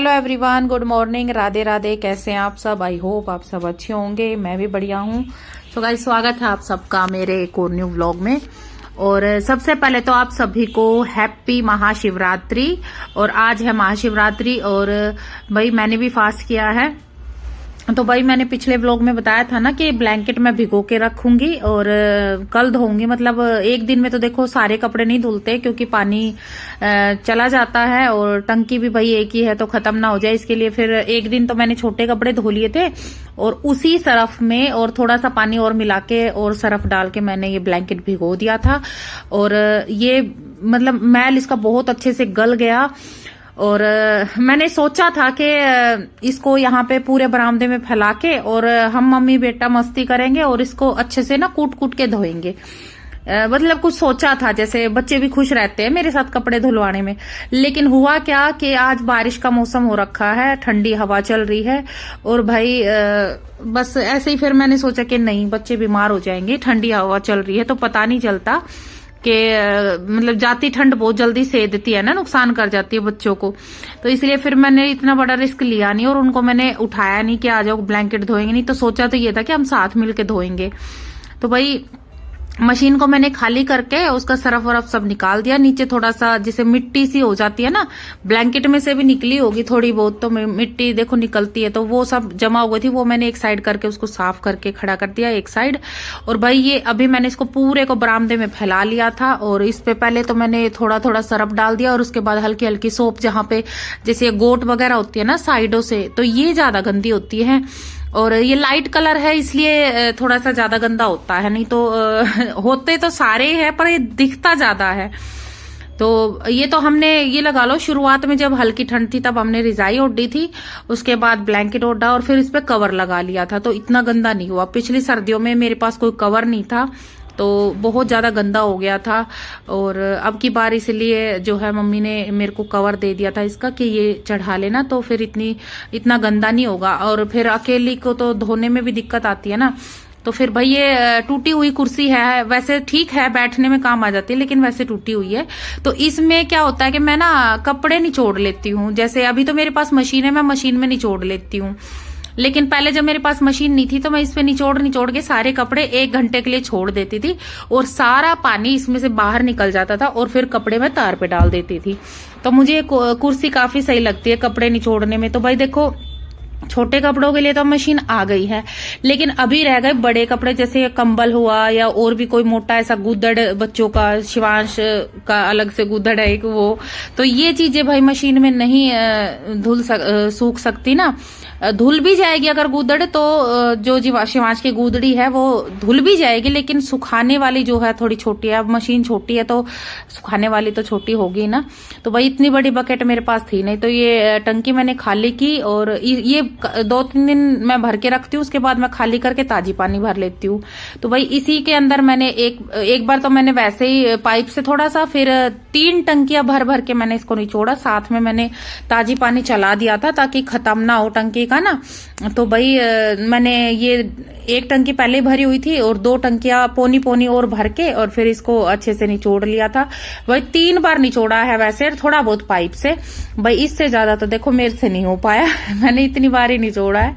Hello everyone, good morning, Radhe Radhe. कैसे हैं आप सब? आई होप आप सब अच्छे होंगे। मैं भी बढ़िया हूँ। तो गाइस, स्वागत है आप सबका मेरे एक और न्यू व्लॉग में। और सबसे पहले तो आप सभी को हैप्पी महाशिवरात्रि। और आज है महाशिवरात्रि और भाई मैंने भी फास्ट किया है। तो भाई मैंने पिछले व्लॉग में बताया था ना कि ब्लैंकेट मैं भिगो के रखूंगी और कल धोऊंगी। मतलब एक दिन में तो देखो सारे कपड़े नहीं धुलते क्योंकि पानी चला जाता है और टंकी भी भाई एक ही है तो खत्म ना हो जाए, इसके लिए फिर एक दिन तो मैंने छोटे कपड़े धो लिए थे और उसी सरफ में और थोड़ा सा पानी और मिला के और सरफ डाल के मैंने ये ब्लैंकेट भिगो दिया था। और ये मतलब मैल इसका बहुत अच्छे से गल गया। और मैंने सोचा था कि इसको यहाँ पे पूरे बरामदे में फैला के और हम मम्मी बेटा मस्ती करेंगे और इसको अच्छे से ना कूट कूट के धोएंगे। मतलब कुछ सोचा था, जैसे बच्चे भी खुश रहते हैं मेरे साथ कपड़े धुलवाने में। लेकिन हुआ क्या कि आज बारिश का मौसम हो रखा है, ठंडी हवा चल रही है और भाई बस ऐसे ही फिर मैंने सोचा कि नहीं, बच्चे बीमार हो जाएंगे, ठंडी हवा चल रही है तो पता नहीं चलता कि मतलब जाती ठंड बहुत जल्दी सेध देती है ना, नुकसान कर जाती है बच्चों को। तो इसलिए फिर मैंने इतना बड़ा रिस्क लिया नहीं और उनको मैंने उठाया नहीं कि आ जाओ ब्लैंकेट धोएंगे। नहीं तो सोचा तो ये था कि हम साथ मिलके धोएंगे। तो भाई मशीन को मैंने खाली करके उसका सरफ वरफ सब निकाल दिया। नीचे थोड़ा सा जैसे मिट्टी सी हो जाती है ना, ब्लैंकेट में से भी निकली होगी थोड़ी बहुत, तो मिट्टी देखो निकलती है, तो वो सब जमा हो गई थी, वो मैंने एक साइड करके उसको साफ करके खड़ा कर दिया एक साइड। और भाई ये अभी मैंने इसको पूरे को बरामदे में फैला लिया था और इस पे पहले तो मैंने थोड़ा थोड़ा सरफ डाल दिया और उसके बाद हल्की हल्की सोप, जहाँ पे जैसे गोट वगैरह होती है ना साइडों से, तो ये ज्यादा गंदी होती है और ये लाइट कलर है इसलिए थोड़ा सा ज्यादा गंदा होता है। नहीं तो होते तो सारे हैं पर ये दिखता ज्यादा है। तो ये तो हमने ये लगा लो शुरुआत में जब हल्की ठंड थी तब हमने रिजाई ओढ़ी थी, उसके बाद ब्लैंकेट ओढ़ा और फिर इस पे कवर लगा लिया था, तो इतना गंदा नहीं हुआ। पिछली सर्दियों में मेरे पास कोई कवर नहीं था तो बहुत ज्यादा गंदा हो गया था। और अब की बार इसलिए जो है मम्मी ने मेरे को कवर दे दिया था इसका कि ये चढ़ा लेना, तो फिर इतना गंदा नहीं होगा। और फिर अकेली को तो धोने में भी दिक्कत आती है ना। तो फिर भाई ये टूटी हुई कुर्सी है, वैसे ठीक है बैठने में काम आ जाती है लेकिन वैसे टूटी हुई है। तो इसमें क्या होता है कि मैं ना कपड़े निचोड़ लेती हूँ। जैसे अभी तो मेरे पास मशीन है, मैं मशीन में निचोड़ लेती हूँ, लेकिन पहले जब मेरे पास मशीन नहीं थी तो मैं इस पे निचोड़ के सारे कपड़े 1 घंटे के लिए छोड़ देती थी और सारा पानी इसमें से बाहर निकल जाता था और फिर कपड़े मैं तार पे डाल देती थी। तो मुझे कुर्सी काफी सही लगती है कपड़े निचोड़ने में। तो भाई देखो छोटे कपड़ों के लिए तो मशीन आ गई है, लेकिन अभी रह गए बड़े कपड़े, जैसे कंबल हुआ या और भी कोई मोटा ऐसा गुदड़ बच्चों का, शिवांश का अलग से गुदड़ है एक वो, तो ये चीजें भाई मशीन में नहीं सूख सकती ना। धुल भी जाएगी अगर गुदड़, तो जो शिवांश की गुदड़ी है वो धुल भी जाएगी, लेकिन सुखाने वाली जो है थोड़ी छोटी है। अब मशीन छोटी है तो सुखाने वाली तो छोटी होगी ना। तो भाई इतनी बड़ी बकेट मेरे पास थी नहीं, तो ये टंकी मैंने खाली की और ये 2-3 दिन मैं भर के रखती हूँ, उसके बाद मैं खाली करके ताजी पानी भर लेती हूँ। तो भाई इसी के अंदर मैंने एक बार तो मैंने वैसे ही पाइप से थोड़ा सा, फिर 3 टंकियां भर भर के मैंने इसको निचोड़ा, साथ में मैंने ताजी पानी चला दिया था ताकि खत्म ना हो टंकी का ना। तो भाई मैंने ये 1 टंकी पहले भरी हुई थी और 2 टंकियां पौनी पौनी और भर के और फिर इसको अच्छे से निचोड़ लिया था। भाई 3 बार निचोड़ा है वैसे, थोड़ा बहुत पाइप से। भाई इससे ज्यादा तो देखो मेरे से नहीं हो पाया मैंने इतनी बार ही निचोड़ा है।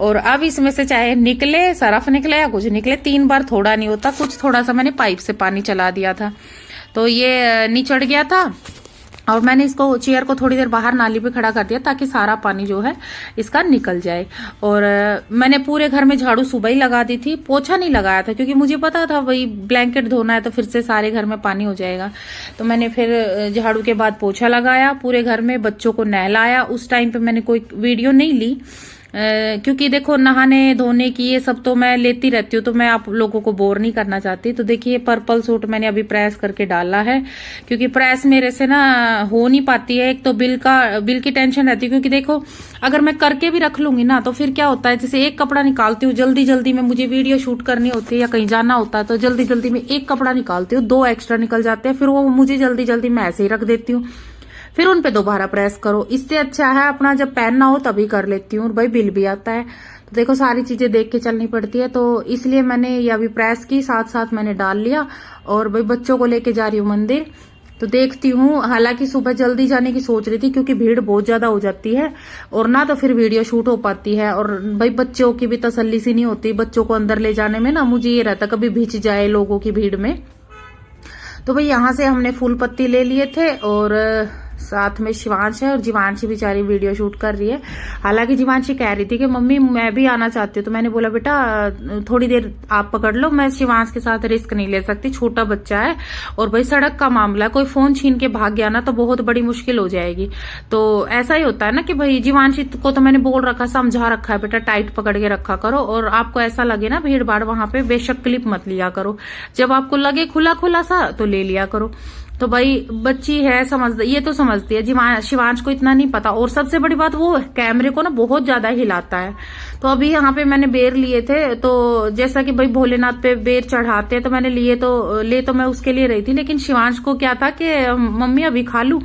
और अब इसमें से चाहे निकले सरफ निकले या कुछ निकले, 3 बार थोड़ा नहीं होता, कुछ थोड़ा सा मैंने पाइप से पानी चला दिया था तो ये निचड़ गया था। और मैंने इसको चेयर को थोड़ी देर बाहर नाली पे खड़ा कर दिया ताकि सारा पानी जो है इसका निकल जाए। और मैंने पूरे घर में झाड़ू सुबह ही लगा दी थी, पोछा नहीं लगाया था क्योंकि मुझे पता था वही ब्लैंकेट धोना है तो फिर से सारे घर में पानी हो जाएगा। तो मैंने फिर झाड़ू के बाद पोछा लगाया पूरे घर में, बच्चों को नहलाया। उस टाइम पे मैंने कोई वीडियो नहीं ली क्योंकि देखो नहाने धोने की ये सब तो मैं लेती रहती हूँ, तो मैं आप लोगों को बोर नहीं करना चाहती। तो देखिए पर्पल सूट मैंने अभी प्रेस करके डाला है क्योंकि प्रेस मेरे से ना हो नहीं पाती है। एक तो बिल की टेंशन रहती है क्योंकि देखो अगर मैं करके भी रख लूंगी ना तो फिर क्या होता है, जैसे एक कपड़ा निकालती हूँ जल्दी जल्दी में, मुझे वीडियो शूट करनी होती है या कहीं जाना होता है तो जल्दी जल्दी में एक कपड़ा निकालती हूँ, 2 एक्स्ट्रा निकल जाते हैं, फिर वो मुझे जल्दी जल्दी में ऐसे ही रख देती हूँ, फिर उन पे दोबारा प्रेस करो। इससे अच्छा है अपना जब पहनना हो तभी कर लेती हूँ और भाई बिल भी आता है। तो देखो सारी चीजें देख के चलनी पड़ती है, तो इसलिए मैंने ये अभी प्रेस की, साथ साथ मैंने डाल लिया। और भाई बच्चों को लेके जा रही हूँ मंदिर तो देखती हूँ। हालांकि सुबह जल्दी जाने की सोच रही थी क्योंकि भीड़ बहुत ज्यादा हो जाती है और ना तो फिर वीडियो शूट हो पाती है, और भाई बच्चों की भी तसल्ली सी नहीं होती, बच्चों को अंदर ले जाने में ना मुझे ये रहता कभी भिज जाए लोगों की भीड़ में। तो भाई यहाँ से हमने फूल पत्ती ले लिए थे और साथ में शिवांश है, और जीवांशी बेचारी वीडियो शूट कर रही है। हालांकि जीवांशी कह रही थी कि मम्मी मैं भी आना चाहती हूँ, तो मैंने बोला बेटा थोड़ी देर आप पकड़ लो, मैं शिवांश के साथ रिस्क नहीं ले सकती, छोटा बच्चा है और भाई सड़क का मामला है, कोई फोन छीन के भाग गया ना तो बहुत बड़ी मुश्किल हो जाएगी। तो ऐसा ही होता है ना कि भाई जीवांशी को तो मैंने बोल रखा, समझा रखा है बेटा टाइट पकड़ के रखा करो, और आपको ऐसा लगे ना भीड़ भाड़ वहां पे बेशक क्लिप मत लिया करो, जब आपको लगे खुला खुला सा तो ले लिया करो। तो भाई बच्ची है, समझ ये तो समझती है, शिवांश को इतना नहीं पता। और सबसे बड़ी बात वो कैमरे को ना बहुत ज्यादा हिलाता है। तो अभी यहाँ पे मैंने बेर लिए थे, तो जैसा कि भाई भोलेनाथ पे बेर चढ़ाते हैं, तो मैंने लिए तो मैं उसके लिए रही थी, लेकिन शिवांश को क्या था कि मम्मी अभी खा लूं,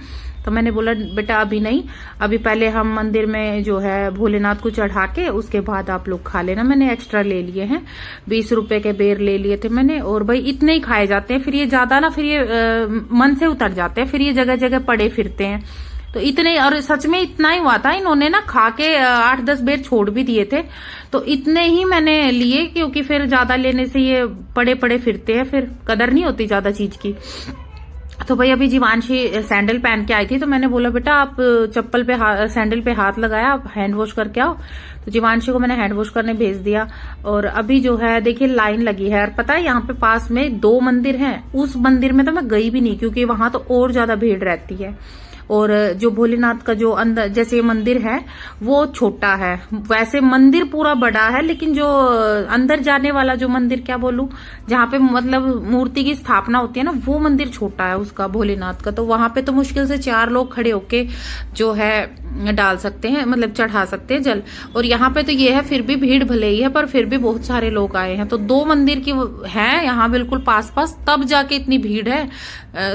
तो मैंने बोला बेटा अभी नहीं, अभी पहले हम मंदिर में जो है भोलेनाथ को चढ़ा के उसके बाद आप लोग खा लेना। मैंने एक्स्ट्रा ले लिए हैं, 20 रुपए के बेर ले लिए थे मैंने, और भाई इतने ही खाए जाते हैं, फिर ये ज्यादा ना फिर ये मन से उतर जाते हैं, फिर ये जगह जगह पड़े फिरते हैं। तो इतने, और सच में इतना ही हुआ था, इन्होंने ना खा के 8-10 बेर छोड़ भी दिए थे, तो इतने ही मैंने लिए, क्योंकि फिर ज्यादा लेने से ये पड़े पड़े फिरते हैं, फिर कदर नहीं होती ज्यादा चीज की। तो भाई अभी जीवांशी सैंडल पहन के आई थी, तो मैंने बोला बेटा आप चप्पल पे सैंडल पे हाथ लगाया, आप हैंड वॉश करके आओ। तो जीवांशी को मैंने हैंड वॉश करने भेज दिया। और अभी जो है देखिए लाइन लगी है, और पता है यहाँ पे पास में 2 मंदिर हैं, उस मंदिर में तो मैं गई भी नहीं क्योंकि वहां तो और ज्यादा भीड़ रहती है। और जो भोलेनाथ का जो अंदर जैसे मंदिर है वो छोटा है, वैसे मंदिर पूरा बड़ा है, लेकिन जो अंदर जाने वाला जो मंदिर क्या बोलूं, जहाँ पे मतलब मूर्ति की स्थापना होती है ना, वो मंदिर छोटा है उसका भोलेनाथ का। तो वहां पे तो मुश्किल से 4 लोग खड़े होके जो है डाल सकते हैं, मतलब चढ़ा सकते हैं जल। और यहाँ पे तो ये है फिर भी भीड़ भले ही है, पर फिर भी बहुत सारे लोग आए हैं। तो 2 मंदिर की है यहाँ बिल्कुल पास पास, तब जाके इतनी भीड़ है।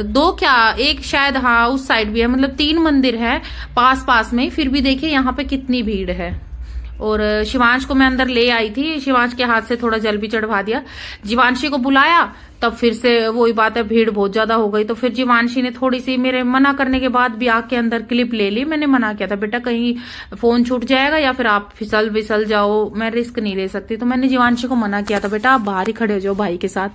2 क्या, एक शायद हाँ उस साइड भी है, मतलब 3 मंदिर है पास पास में, फिर भी देखिए यहाँ पे कितनी भीड़ है। और शिवांश को मैं अंदर ले आई थी, शिवांश के हाथ से थोड़ा जल भी चढ़वा दिया। जीवांशी को बुलाया, तब फिर से वही बात है, भीड़ बहुत ज्यादा हो गई। तो फिर जीवांशी ने थोड़ी सी मेरे मना करने के बाद भी आके अंदर क्लिप ले ली। मैंने मना किया था बेटा कहीं फोन छूट जाएगा या फिर आप फिसल विसल जाओ, मैं रिस्क नहीं ले सकती। तो मैंने जीवांशी को मना किया था बेटा आप बाहर ही खड़े हो जाओ भाई के साथ,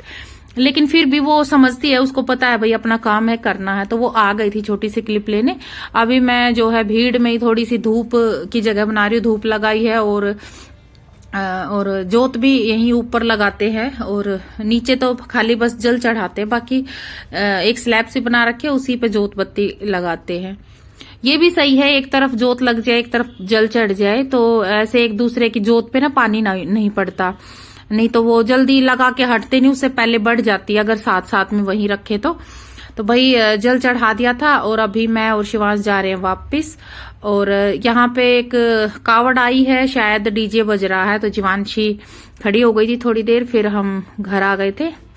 लेकिन फिर भी वो समझती है, उसको पता है भाई अपना काम है करना है, तो वो आ गई थी छोटी सी क्लिप लेने। अभी मैं जो है भीड़ में ही थोड़ी सी धूप की जगह बना रही हूँ, धूप लगाई है, और जोत भी यहीं ऊपर लगाते हैं, और नीचे तो खाली बस जल चढ़ाते हैं, बाकी एक स्लैब सी बना रखे उसी पे जोत बत्ती लगाते हैं। ये भी सही है, एक तरफ जोत लग जाए एक तरफ जल चढ़ जाए, तो ऐसे एक दूसरे की जोत पे ना पानी नहीं पड़ता, नहीं तो वो जल्दी लगा के हटते नहीं, उससे पहले बढ़ जाती है अगर साथ साथ में वहीं रखे तो भाई जल चढ़ा दिया था। और अभी मैं और शिवांश जा रहे हैं वापस, और यहाँ पे एक कावड़ आई है, शायद डीजे बज रहा है, तो जीवांशी खड़ी हो गई थी थोड़ी देर, फिर हम घर आ गए थे।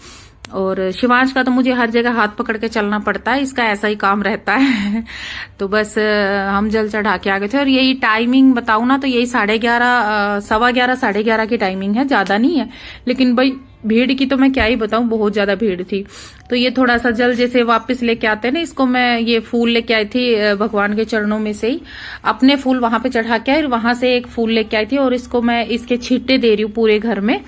और शिवांश का तो मुझे हर जगह हाथ पकड़ के चलना पड़ता है, इसका ऐसा ही काम रहता है। तो बस हम जल चढ़ा के आ गए थे, और यही टाइमिंग बताऊं ना तो यही 11:30 11:15 की टाइमिंग है, ज्यादा नहीं है। लेकिन भाई भीड़ की तो मैं क्या ही बताऊं, बहुत ज्यादा भीड़ थी। तो ये थोड़ा सा जल जैसे वापस लेके आते हैं ना, इसको मैं ये फूल लेके आई थी भगवान के चरणों में से ही, अपने फूल वहां पे चढ़ा के आई, और वहां से एक फूल लेके आई थी, और इसको मैं इसके छींटे दे रही हूँ पूरे घर में।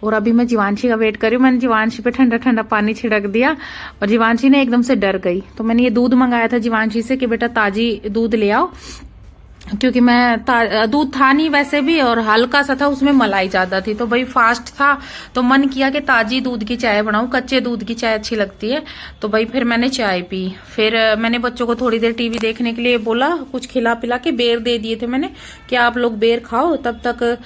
और अभी मैं जीवांशी का वेट कर रही हूँ। मैंने जीवांशी पे ठंडा ठंडा पानी छिड़क दिया, और जीवांशी ने एकदम से डर गई। तो मैंने ये दूध मंगाया था जीवांशी से कि बेटा ताजी दूध ले आओ, क्योंकि मैं दूध था नहीं वैसे भी, और हल्का सा था, उसमें मलाई ज्यादा थी, तो भाई फास्ट था, तो मन किया कि ताजी दूध की चाय बनाऊं, कच्चे दूध की चाय अच्छी लगती है। तो भाई फिर मैंने चाय पी, फिर मैंने बच्चों को थोड़ी देर टीवी देखने के लिए बोला, कुछ खिला पिला के बेर दे दिए थे मैंने कि आप लोग बेर खाओ, तब तक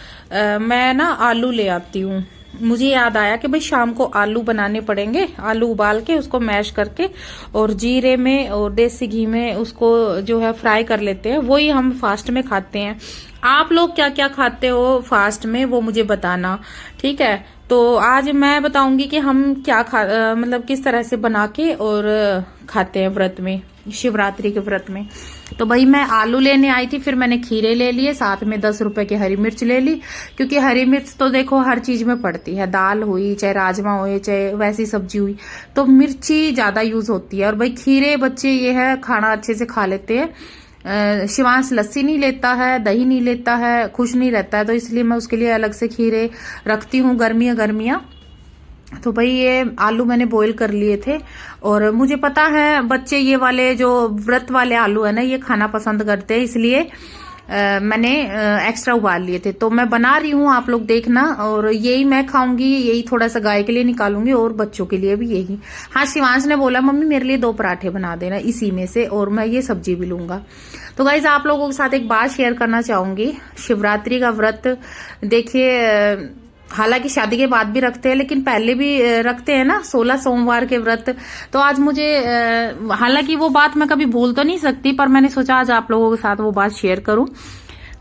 मैं ना आलू ले आती हूँ। मुझे याद आया कि भाई शाम को आलू बनाने पड़ेंगे, आलू उबाल के उसको मैश करके और जीरे में और देसी घी में उसको जो है फ्राई कर लेते हैं, वही हम फास्ट में खाते हैं। आप लोग क्या क्या खाते हो फास्ट में वो मुझे बताना, ठीक है। तो आज मैं बताऊंगी कि हम क्या मतलब किस तरह से बना के और खाते हैं व्रत में, शिवरात्रि के व्रत में। तो भाई मैं आलू लेने आई थी, फिर मैंने खीरे ले लिए, साथ में 10 रुपए की हरी मिर्च ले ली, क्योंकि हरी मिर्च तो देखो हर चीज में पड़ती है, दाल हुई चाहे राजमा हुए चाहे वैसी सब्जी हुई, तो मिर्ची ज्यादा यूज होती है। और भाई खीरे बच्चे ये है खाना अच्छे से खा लेते हैं। शिवांश लस्सी नहीं लेता है, दही नहीं लेता है, खुश नहीं रहता है, तो इसलिए मैं उसके लिए अलग से खीरे रखती हूँ गर्मियां। तो भाई ये आलू मैंने बॉईल कर लिए थे, और मुझे पता है बच्चे ये वाले जो व्रत वाले आलू है ना ये खाना पसंद करते हैं, इसलिए मैंने एक्स्ट्रा उबाल लिए थे। तो मैं बना रही हूँ, आप लोग देखना, और यही मैं खाऊंगी, यही थोड़ा सा गाय के लिए निकालूंगी और बच्चों के लिए भी यही। हाँ, शिवांश ने बोला मम्मी मेरे लिए 2 पराठे बना देना इसी में से, और मैं ये सब्जी भी लूंगा। तो गाइज आप लोगों के साथ एक बात शेयर करना चाहूंगी। शिवरात्रि का व्रत देखिए, हालांकि शादी के बाद भी रखते हैं, लेकिन पहले भी रखते हैं ना 16 सोमवार के व्रत। तो आज मुझे हालांकि वो बात मैं कभी भूल तो नहीं सकती, पर मैंने सोचा आज आप लोगों के साथ वो बात शेयर करूं।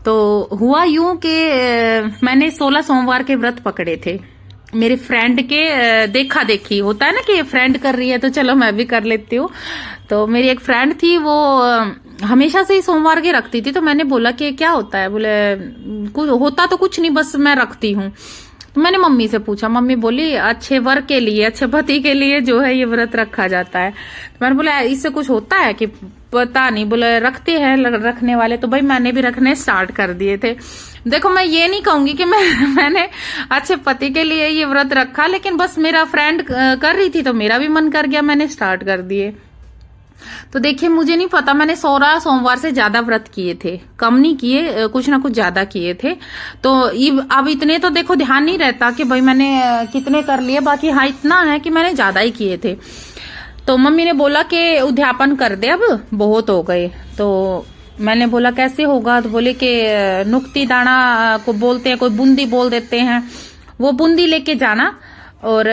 तो हुआ यूं कि मैंने 16 सोमवार के व्रत पकड़े थे मेरे फ्रेंड के, देखा देखी होता है ना कि फ्रेंड कर रही है तो चलो मैं भी कर लेती हूँ। तो मेरी एक फ्रेंड थी, वो हमेशा से ही सोमवार के रखती थी। तो मैंने बोला कि क्या होता है, बोले कुछ होता तो कुछ नहीं, बस मैं रखती हूँ। तो मैंने मम्मी से पूछा, मम्मी बोली अच्छे वर के लिए, अच्छे पति के लिए जो है ये व्रत रखा जाता है। तो मैंने बोला इससे कुछ होता है कि पता नहीं, बोले रखते हैं रखने वाले। तो भाई मैंने भी रखने स्टार्ट कर दिए थे। देखो मैं ये नहीं कहूंगी कि मैंने अच्छे पति के लिए ये व्रत रखा, लेकिन बस मेरा फ्रेंड कर रही थी तो मेरा भी मन कर गया, मैंने स्टार्ट कर दिए। तो देखिए मुझे नहीं पता, मैंने 16 सोमवार से ज्यादा व्रत किए थे, कम नहीं किए, कुछ ना कुछ ज्यादा किए थे। तो अब इतने तो देखो ध्यान नहीं रहता कि भाई मैंने कितने कर लिए, बाकी हाँ इतना है कि मैंने ज्यादा ही किए थे। तो मम्मी ने बोला कि उद्यापन कर दे, अब बहुत हो गए। तो मैंने बोला कैसे होगा, तो बोले कि नुक्ती दाना को बोलते हैं, कोई बूंदी बोल देते हैं, वो बूंदी लेके जाना और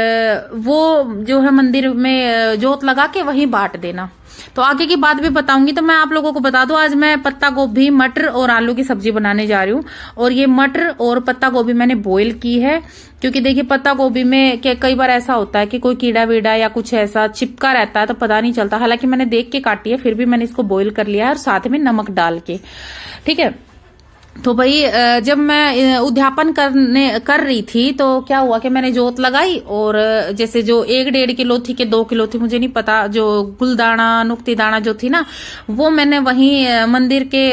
वो जो है मंदिर में जोत लगा के वहीं बांट देना। तो आगे की बात भी बताऊंगी। तो मैं आप लोगों को बता दूं, आज मैं पत्ता गोभी, मटर और आलू की सब्जी बनाने जा रही हूँ। और ये मटर और पत्ता गोभी मैंने बॉईल की है, क्योंकि देखिए पत्ता गोभी में कई बार ऐसा होता है कि कोई कीड़ा वीड़ा या कुछ ऐसा चिपका रहता है तो पता नहीं चलता। हालांकि मैंने देख के काटी है, फिर भी मैंने इसको बॉईल कर लिया है, और साथ में नमक डाल के, ठीक है। तो भाई जब मैं उद्यापन कर रही थी तो क्या हुआ कि मैंने जोत लगाई, और जैसे जो 1-1.5 किलो थी कि 2 किलो थी मुझे नहीं पता, जो गुलदाना नुक्ती दाना जो थी ना, वो मैंने वहीं मंदिर के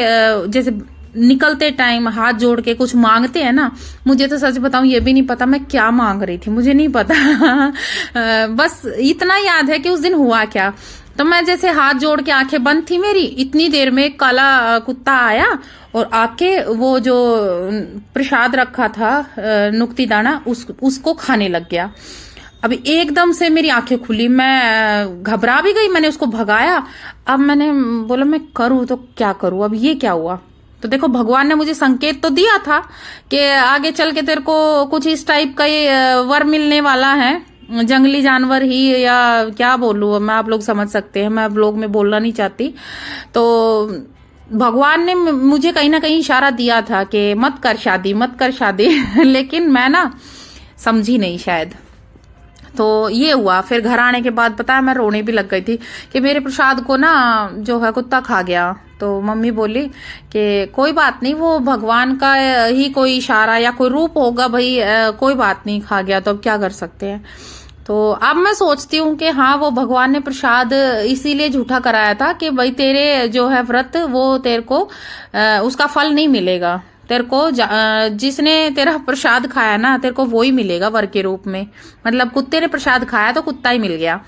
जैसे निकलते टाइम हाथ जोड़ के कुछ मांगते हैं ना, मुझे तो सच बताऊं ये भी नहीं पता मैं क्या मांग रही थी, मुझे नहीं पता। बस इतना याद है कि उस दिन हुआ क्या। तो मैं जैसे हाथ जोड़ के, आंखें बंद थी मेरी, इतनी देर में एक काला कुत्ता आया और आके वो जो प्रसाद रखा था नुक्ती दाना उसको खाने लग गया। अभी एकदम से मेरी आंखें खुली, मैं घबरा भी गई, मैंने उसको भगाया। अब मैंने बोला मैं करूँ तो क्या करूँ, अब ये क्या हुआ। तो देखो भगवान ने मुझे संकेत तो दिया था कि आगे चल के तेरे को कुछ इस टाइप का ये वर मिलने वाला है, जंगली जानवर ही या क्या बोलूं मैं, आप लोग समझ सकते हैं, मैं व्लॉग में बोलना नहीं चाहती। तो भगवान ने मुझे कहीं ना कहीं इशारा दिया था कि मत कर शादी, मत कर शादी। लेकिन मैं ना समझी नहीं शायद। तो ये हुआ, फिर घर आने के बाद पता है मैं रोने भी लग गई थी कि मेरे प्रसाद को ना जो है कुत्ता खा गया। तो मम्मी बोली कि कोई बात नहीं, वो भगवान का ही कोई इशारा या कोई रूप होगा भाई, कोई बात नहीं, खा गया तो अब क्या कर सकते हैं। तो अब मैं सोचती हूँ कि हाँ वो भगवान ने प्रसाद इसीलिए झूठा कराया था कि भाई तेरे जो है व्रत वो तेरे को उसका फल नहीं मिलेगा, तेरे को जिसने तेरा प्रसाद खाया ना तेरे को वो ही मिलेगा वर के रूप में। मतलब कुत्ते ने प्रसाद खाया तो कुत्ता ही मिल गया।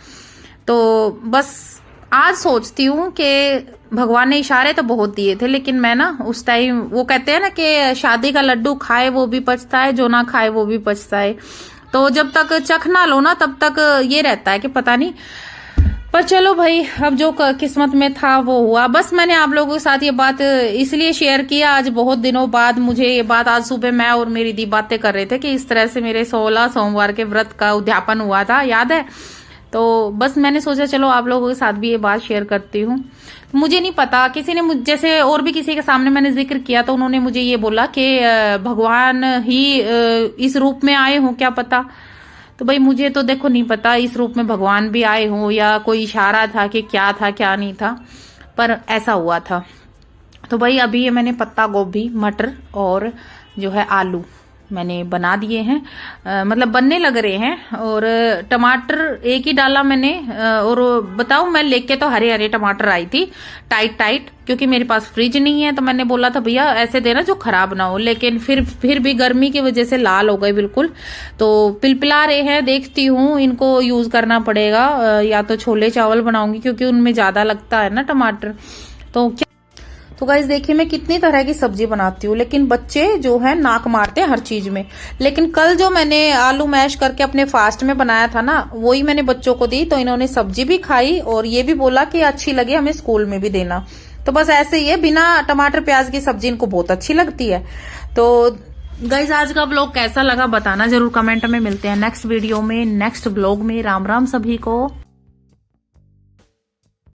तो बस आज सोचती हूँ कि भगवान ने इशारे तो बहुत दिए थे, लेकिन मैं ना उस टाइम, वो कहते हैं ना कि शादी का लड्डू खाए वो भी पछता है, जो ना खाए वो भी पछता है। तो जब तक चख ना लो ना तब तक ये रहता है कि पता नहीं। पर चलो भाई, अब जो किस्मत में था वो हुआ। बस मैंने आप लोगों के साथ ये बात इसलिए शेयर किया, आज बहुत दिनों बाद मुझे ये बात, आज सुबह मैं और मेरी दी बातें कर रहे थे कि इस तरह से मेरे 16 सोमवार के व्रत का उद्यापन हुआ था, याद है। तो बस मैंने सोचा चलो आप लोगों के साथ भी ये बात शेयर करती हूँ। मुझे नहीं पता, किसी ने जैसे और भी किसी के सामने मैंने जिक्र किया तो उन्होंने मुझे ये बोला कि भगवान ही इस रूप में आए हों, क्या पता। तो भाई मुझे तो देखो नहीं पता इस रूप में भगवान भी आए हों या कोई इशारा था कि क्या था क्या नहीं था। पर ऐसा हुआ था। तो भाई अभी ये मैंने पत्ता गोभी, मटर और जो है आलू मैंने बना दिए हैं, मतलब बनने लग रहे हैं। और टमाटर एक ही डाला मैंने, और बताऊं मैं लेके तो हरे हरे टमाटर आई थी, टाइट टाइट, क्योंकि मेरे पास फ्रिज नहीं है। तो मैंने बोला था भैया ऐसे देना जो खराब ना हो, लेकिन फिर भी गर्मी की वजह से लाल हो गए बिल्कुल। तो पिलपिला रहे हैं, देखती हूँ इनको यूज करना पड़ेगा, या तो छोले चावल बनाऊंगी क्योंकि उनमें ज्यादा लगता है ना टमाटर। तो गाइस देखिए मैं कितनी तरह की सब्जी बनाती हूँ, लेकिन बच्चे जो है नाक मारते हैं हर चीज में। लेकिन कल जो मैंने आलू मैश करके अपने फास्ट में बनाया था ना, वही मैंने बच्चों को दी, तो इन्होंने सब्जी भी खाई और ये भी बोला कि अच्छी लगी, हमें स्कूल में भी देना। तो बस ऐसे ही है, बिना टमाटर प्याज की सब्जी इनको बहुत अच्छी लगती है। तो गाइज आज का ब्लॉग कैसा लगा बताना जरूर कमेंट में। मिलते हैं नेक्स्ट वीडियो में, नेक्स्ट ब्लॉग में। राम राम सभी को।